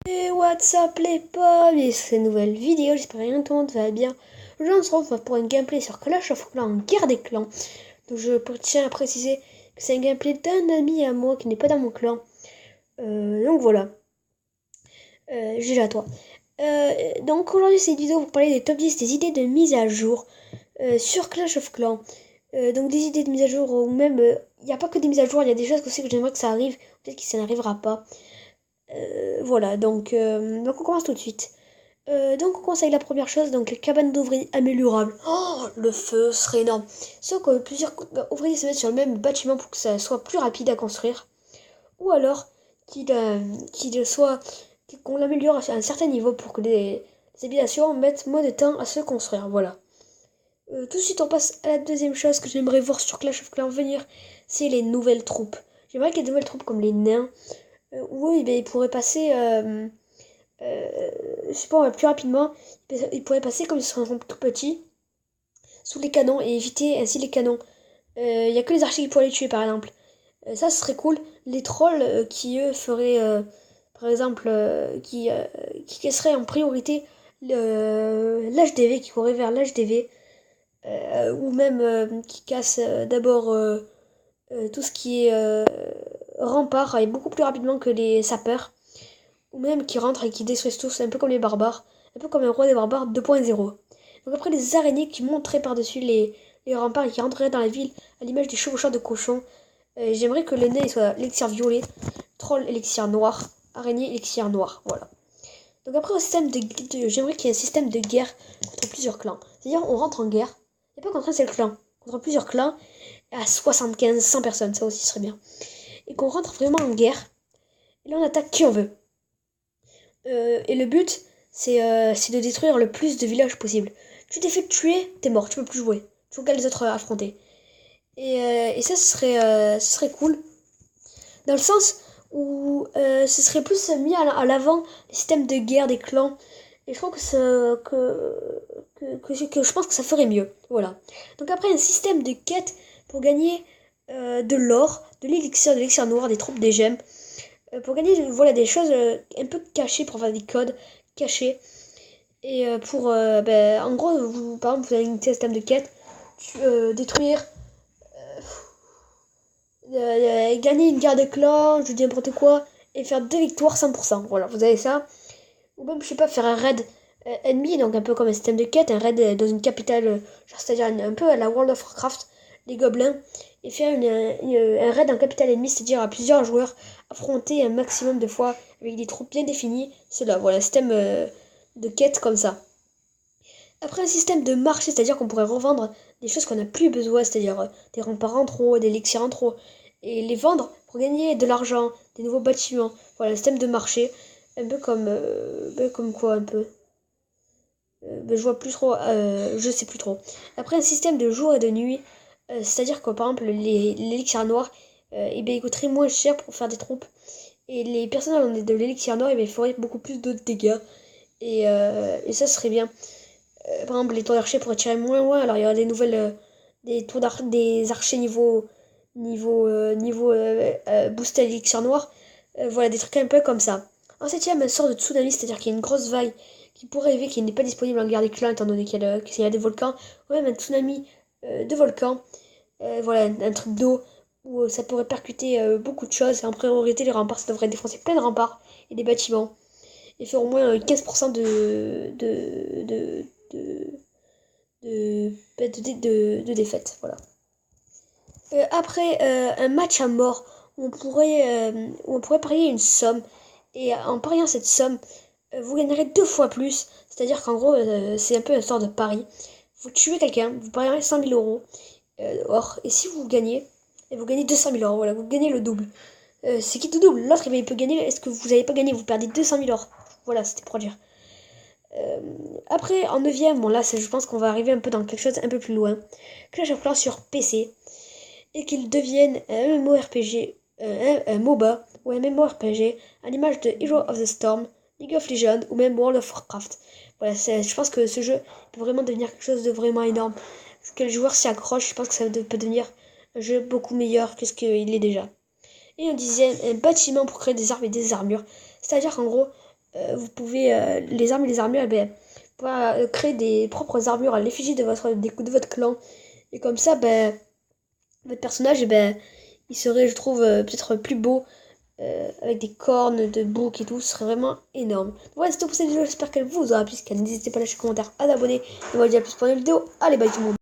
Et what's up les potes, et cette nouvelle vidéo, j'espère que tout le monde va bien. Aujourd'hui on se retrouve pour une gameplay sur Clash of Clans, Guerre des clans. Donc je tiens à préciser que c'est un gameplay d'un ami à moi qui n'est pas dans mon clan. Donc voilà, juge à toi. Donc aujourd'hui c'est une vidéo pour parler des top 10 des idées de mise à jour sur Clash of Clans. Donc des idées de mise à jour, ou même, il n'y a pas que des mises à jour, il y a des choses aussi que j'aimerais que ça arrive, peut-être que ça n'arrivera pas. Voilà, donc on commence tout de suite. Donc on commence avec la première chose, donc les cabanes d'ouvriers améliorables. Oh, le feu serait énorme. Sauf que plusieurs ouvriers se mettent sur le même bâtiment pour que ça soit plus rapide à construire. Ou alors qu'il soit qu'on l'améliore à un certain niveau pour que les habitations mettent moins de temps à se construire. Voilà. Tout de suite on passe à la deuxième chose que j'aimerais voir sur Clash of Clans venir, c'est les nouvelles troupes. J'aimerais qu'il y ait de nouvelles troupes comme les nains, où ils pourraient passer je sais pas, plus rapidement, ils pourraient passer comme ils sont tout petits sous les canons et éviter ainsi les canons. Il y a que les archers qui pourraient les tuer par exemple. Ça ce serait cool. Les trolls qui eux feraient par exemple qui casseraient en priorité l'HDV, qui courraient vers l'HDV, ou même qui cassent d'abord tout ce qui est rempart, et beaucoup plus rapidement que les sapeurs, ou même qui rentrent et qui détruisent tous, un peu comme les barbares, un peu comme un roi des barbares 2.0. Donc après les araignées qui monteraient par-dessus les remparts et qui rentreraient dans la ville à l'image des chevaucheurs de cochons. J'aimerais que le nez soit l'élixir violet, troll élixir noir, araignée élixir noir, voilà. Donc après au système j'aimerais qu'il y ait un système de guerre contre plusieurs clans. C'est-à-dire on rentre en guerre, et pas contre un seul clan, contre plusieurs clans à 75, 100 personnes, ça aussi serait bien. Et qu'on rentre vraiment en guerre, et là on attaque qui on veut. Et le but, c'est de détruire le plus de villages possible. Tu t'es fait tuer, t'es mort, tu peux plus jouer. Tu regardes les autres affronter. Et ça, ce serait cool. Dans le sens où ce serait plus mis à l'avant les systèmes de guerre des clans. Et je trouve que que je pense que ça ferait mieux. Voilà. Donc après, un système de quête pour gagner de l'or, de l'élixir noir, des troupes, des gemmes. Pour gagner, voilà, des choses un peu cachées, pour faire des codes cachés. Et en gros, par exemple, vous avez un système de quête, détruire, gagner une guerre de clans, je dis n'importe quoi, et faire 2 victoires 100%. Voilà, vous avez ça. Ou même, je sais pas, faire un raid ennemi, donc un peu comme un système de quête, un raid dans une capitale, genre, c'est-à-dire un peu à la World of Warcraft, les gobelins, et faire un raid en capitale ennemie, c'est-à-dire à plusieurs joueurs, affronter un maximum de fois avec des troupes bien définies. Cela, voilà, un système de quête comme ça. Après, un système de marché, c'est-à-dire qu'on pourrait revendre des choses qu'on n'a plus besoin, c'est-à-dire des remparts en trop, des élixirs en trop, et les vendre pour gagner de l'argent, des nouveaux bâtiments. Voilà, un système de marché, un peu comme quoi, un peu. Je vois plus trop, je sais plus trop. Après, un système de jour et de nuit, c'est-à-dire que par exemple, l'élixir noir, il coûterait moins cher pour faire des troupes. Et les personnages de l'élixir noir, ils feraient beaucoup plus de dégâts. Et ça serait bien. Par exemple, les tours d'archer pourraient tirer moins loin. Alors, il y aura des nouvelles. Des archers niveau boost à l'élixir noir. Voilà, des trucs un peu comme ça. En septième, un sort de tsunami, c'est-à-dire qu'il y a une grosse vague qui pourrait arriver, qui n'est pas disponible en guerre des clans, étant donné qu'il y a des volcans. Ou même un tsunami de volcans. Voilà, un truc d'eau où ça pourrait percuter beaucoup de choses. Et en priorité, les remparts, ça devrait défoncer plein de remparts et des bâtiments. Et faire au moins 15% de, de défaite. Voilà. Après, un match à mort où on pourrait parier une somme. Et en pariant cette somme, vous gagnerez 2 fois plus. C'est-à-dire qu'en gros, c'est un peu une sorte de pari. Vous tuez quelqu'un, vous parierez 100 000 euros or. Et si vous gagnez, vous gagnez 200 000 euros. Voilà, vous gagnez le double. C'est qui tout double? L'autre, il peut gagner. Est-ce que vous n'avez pas gagné? Vous perdez 200 000 euros. Voilà, c'était pour dire. Après, en neuvième, bon là, je pense qu'on va arriver un peu dans quelque chose un peu plus loin. Clash of Clans sur PC. Et qu'il devienne un MMORPG, un MOBA ou un MMORPG à l'image de Hero of the Storm, League of Legends ou même World of Warcraft. Voilà, je pense que ce jeu peut vraiment devenir quelque chose de vraiment énorme. Parce que les joueurs s'y accrochent, je pense que ça peut devenir un jeu beaucoup meilleur que ce qu'il est déjà. Et un dixième, un bâtiment pour créer des armes et des armures. C'est-à-dire qu'en gros, vous pouvez, les armes et les armures, pouvoir créer des propres armures à l'effigie de votre clan. Et comme ça, votre personnage, il serait, je trouve, peut-être plus beau, avec des cornes de bouc et tout, ce serait vraiment énorme. Voilà, c'est tout pour cette vidéo, j'espère qu'elle vous aura plu. N'hésitez pas à lâcher un commentaire, à vous abonner. Et moi, je vous dis à plus pour une vidéo. Allez, bye tout le monde.